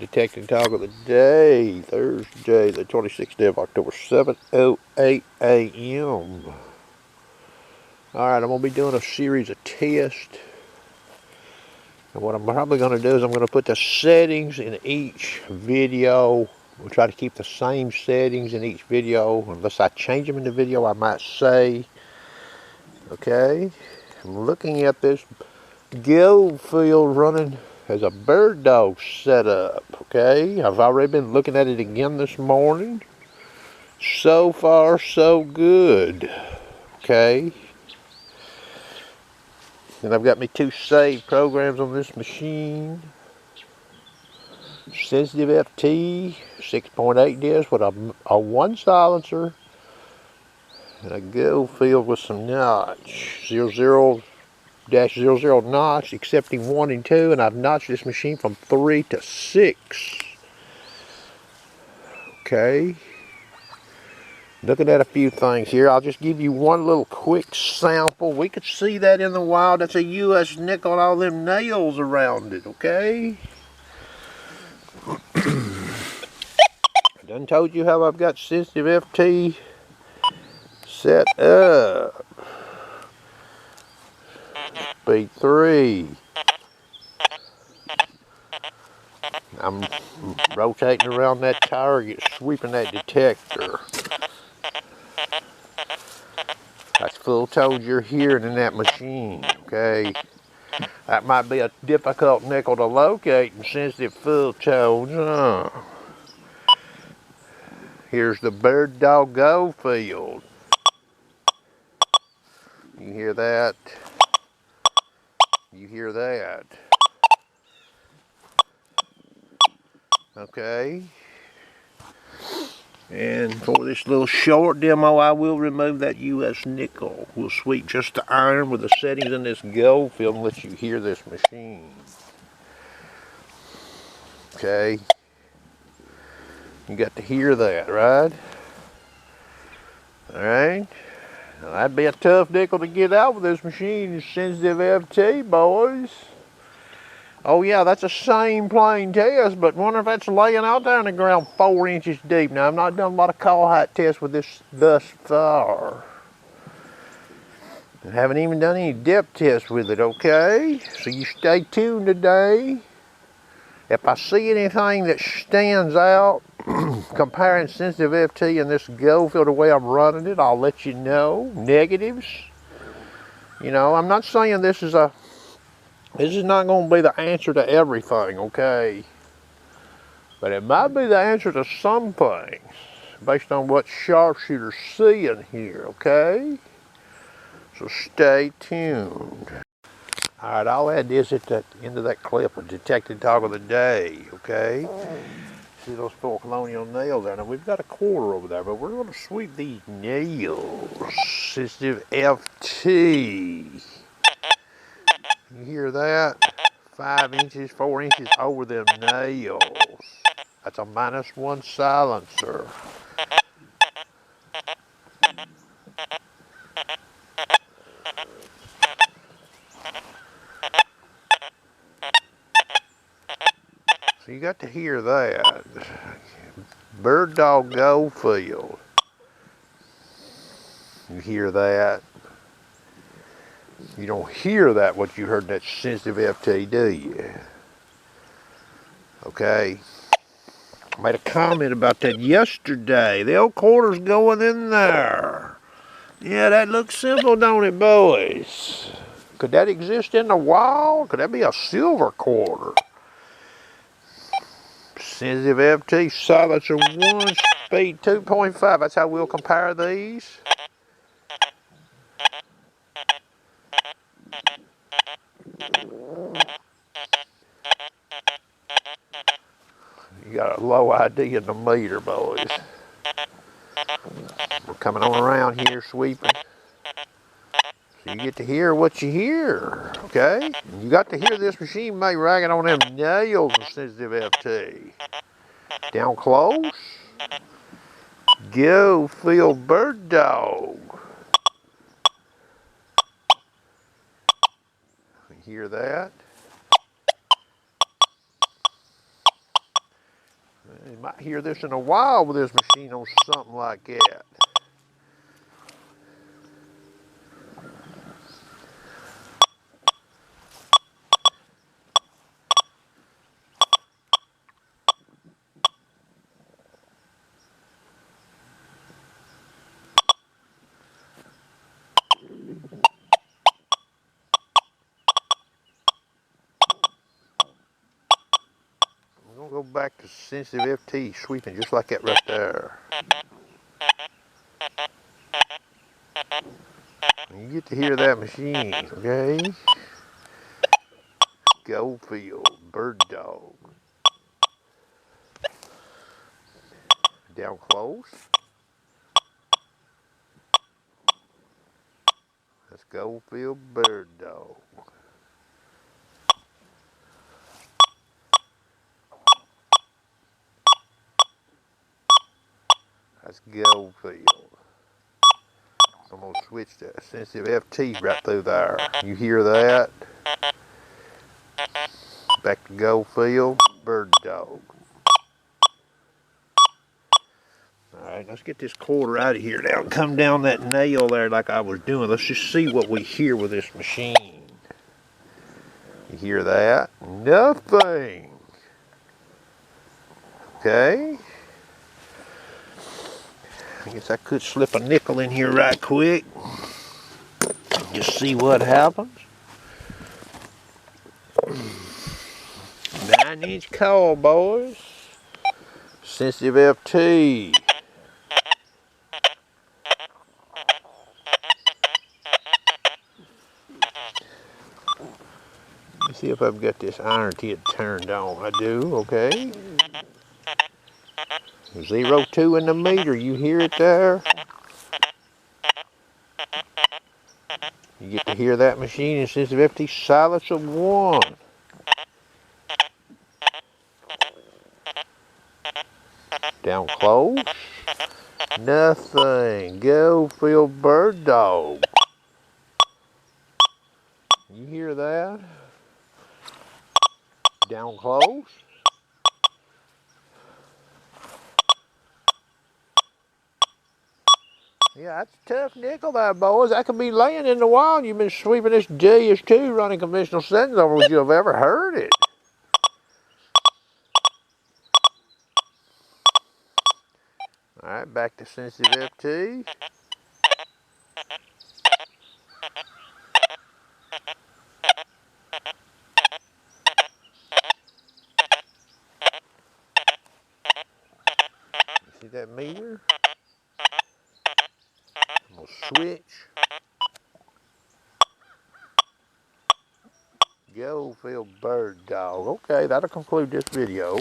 Detecting Talk of the Day, Thursday, the 26th day of October, 7:08 a.m. Alright, I'm going to be doing a series of tests. And what I'm probably going to do is I'm going to put the settings in each video. We'll try to keep the same settings in each video. Unless I change them in the video, I might say. Okay, I'm looking at this Gold Field running as a bird dog setup. Okay, I've already been looking at it again this morning. So far, so good. Okay, and I've got me 2 saved programs on this machine. Sensitive FT 6.8 disc with a 1 silencer and a Gold Field with some notch 00-00 notch, accepting 1 and 2, and I've notched this machine from 3 to 6. Okay, looking at a few things here. I'll just give you one little quick sample. We could see that in the wild. That's a U.S. nickel and all them nails around it. Okay, I done told you how I've got sensitive FT set up. Speed 3. I'm rotating around that target, sweeping that detector. That's full tones you're hearing in that machine, okay? That might be a difficult nickel to locate in sensitive full tones. Here's the bird dog Gold Field. You hear that? You hear that? Okay. And for this little short demo, I will remove that U.S. nickel. We'll sweep just the iron with the settings in this Gold Field and let you hear this machine. Okay. You got to hear that, right? Alright. Now that'd be a tough nickel to get out with this machine. Sensitive FT, boys. Oh yeah, that's the same plain test, but wonder if that's laying out there in the ground 4 inches deep. Now, I've not done a lot of call height tests with this thus far. I haven't even done any depth tests with it, okay? So you stay tuned today. If I see anything that stands out, comparing sensitive FT and this Gold Field the way I'm running it, I'll let you know. Negatives. You know, I'm not saying this is not going to be the answer to everything, okay? But it might be the answer to some things, based on what sharpshooters see in here, okay? So stay tuned. Alright, I'll add this at the end of that clip of Detecting Talk of the Day, okay? See those 4 colonial nails there? Now, we've got a quarter over there, but we're going to sweep these nails. Sensitive FT. You hear that? 5 inches, 4 inches over them nails. That's a -1 silencer. So you got to hear that. Bird dog Gold Field. You hear that? You don't hear that what you heard in that sensitive FT, do you? Okay. I made a comment about that yesterday. The old quarter's going in there. Yeah, that looks simple, don't it, boys? Could that exist in the wild? Could that be a silver quarter? Sensitive FT, silencer 1, speed 2.5. That's how we'll compare these. You got a low ID in the meter, boys. We're coming on around here, sweeping. So you get to hear what you hear, okay? And you got to hear this machine make ragging on them nails of sensitive FT. Down close. Gold Field bird dog. You hear that? You might hear this in a while with this machine on something like that. I'm gonna go back to sensitive FT, sweeping just like that right there. You get to hear that machine, okay? Goldfield, bird dog. Down close. That's Goldfield bird dog. That's Goldfield. I'm gonna switch that sensitive FT right through there. You hear that? Back to Goldfield, bird dog. Alright, let's get this quarter out of here now and come down that nail there like I was doing. Let's just see what we hear with this machine. You hear that? Nothing. Okay. I guess I could slip a nickel in here right quick. Just see what happens. 9-inch coil, boys. Sensitive FT. Let's see if I've got this iron tip turned on. I do, okay. 0.2 in the meter, you hear it there? You get to hear that machine in sensitive FT, silence of 1. Down close. Nothing. Goldfield bird dog. You hear that? Down close. Yeah, that's a tough nickel there, boys. That could be laying in the wild. You've been sweeping this JS2 running conventional settings over would you have ever heard it. Alright, back to sensitive FT. See that meter? I'm going to switch. Goldfield bird dog. Okay, that'll conclude this video.